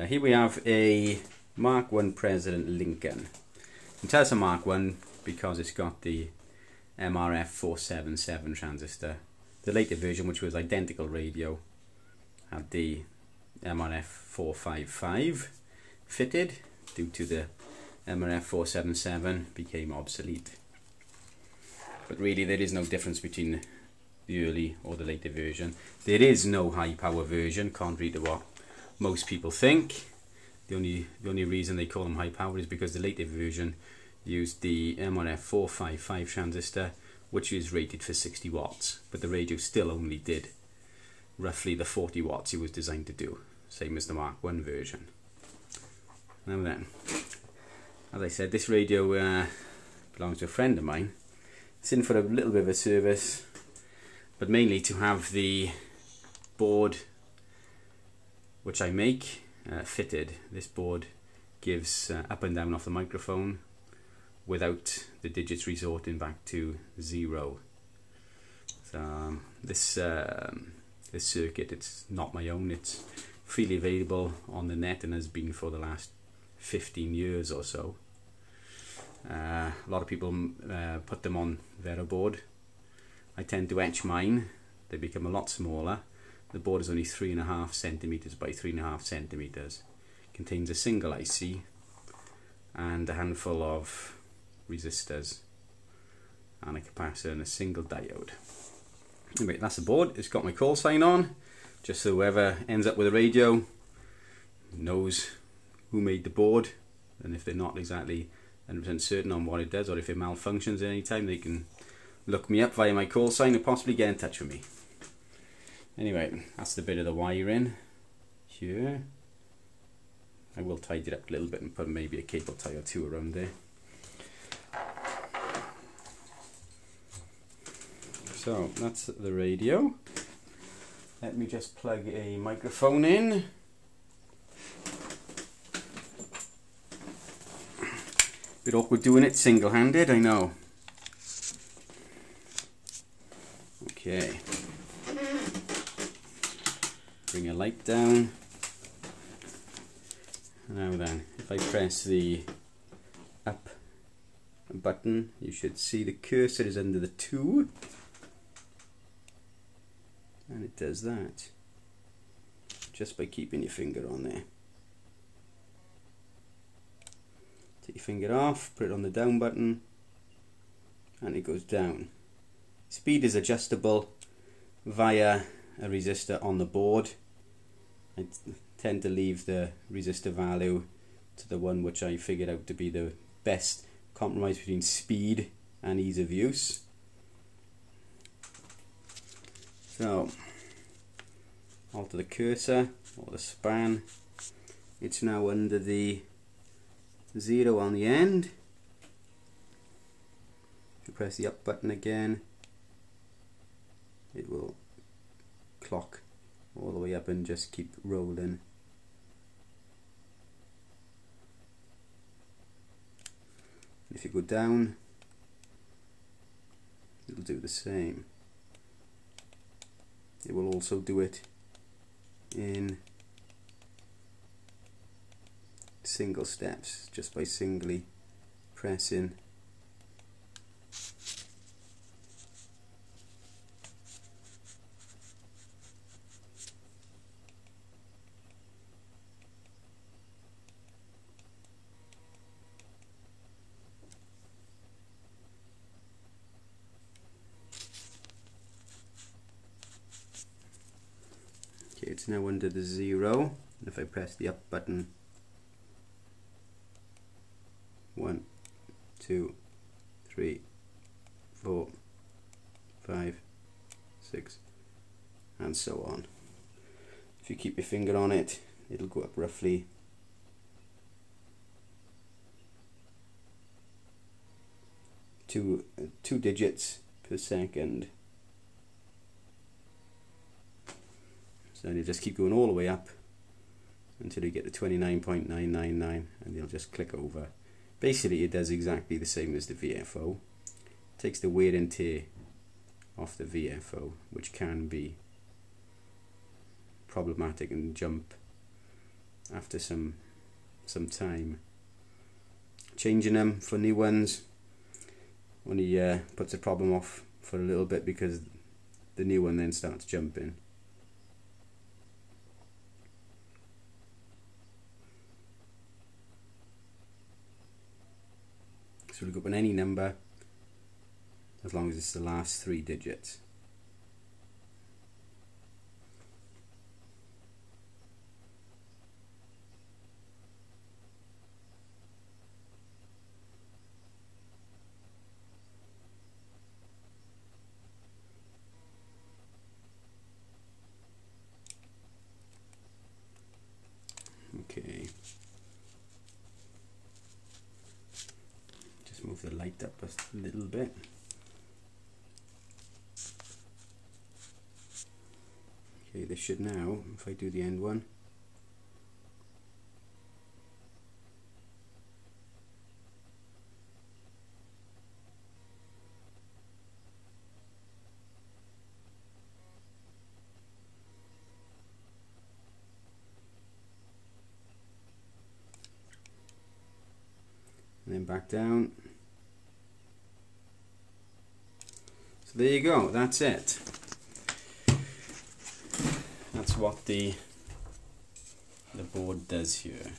Here we have a Mark I President Lincoln. You can tell it's a Mark I because it's got the MRF 477 transistor. The later version, which was identical radio, had the MRF 455 fitted due to the MRF 477 became obsolete. But really there is no difference between the early or the later version. There is no high power version, contrary to what most people think. The only reason they call them high power is because the later version used the MRF 455 transistor, which is rated for 60 watts, but the radio still only did roughly the 40 watts it was designed to do, same as the Mark I version. Now then, as I said, this radio belongs to a friend of mine. It's in for a little bit of a service, but mainly to have the board which I make fitted. This board gives up and down off the microphone without the digits resorting back to 0. So this circuit, it's not my own, it's freely available on the net and has been for the last 15 years or so. A lot of people put them on Veroboard. I tend to etch mine. They become a lot smaller. The board is only 3.5 centimeters by 3.5 centimeters. Contains a single IC and a handful of resistors and a capacitor and a single diode. Anyway, that's the board. It's got my call sign on, just so whoever ends up with a radio knows who made the board, and if they're not exactly 100% certain on what it does, or if it malfunctions at any time, they can look me up via my call sign and possibly get in touch with me. Anyway, that's the bit of the wiring here. I will tidy it up a little bit and put maybe a cable tie or two around there. So that's the radio. Let me just plug a microphone in. Bit awkward doing it single-handed, I know. Okay. Bring a light down. Now then, if I press the up button, you should see the cursor is under the 2. And it does that just by keeping your finger on there. Take your finger off, put it on the down button, and it goes down. Speed is adjustable via a resistor on the board. I tend to leave the resistor value to the one which I figured out to be the best compromise between speed and ease of use. So, alter the cursor or the span. It's now under the 0 on the end. If you press the up button again, it will clock all the way up and just keep rolling. If you go down, it'll do the same. It will also do it in single steps, just by singly pressing . Okay, it's now under the 0. If I press the up button, 1, 2, 3, 4, 5, 6, and so on. If you keep your finger on it, it'll go up roughly two digits per second. So you just keep going all the way up until you get to 29.999, and you'll just click over. Basically it does exactly the same as the VFO. It takes the wear and tear off the VFO, which can be problematic and jump after some time. Changing them for new ones only puts the problem off for a little bit, because the new one then starts jumping. So we look up on any number as long as it's the last 3 digits. Okay, just move the light up a little bit. Okay, this should now, if I do the end one, and then back down. So there you go, that's it. That's what the board does here.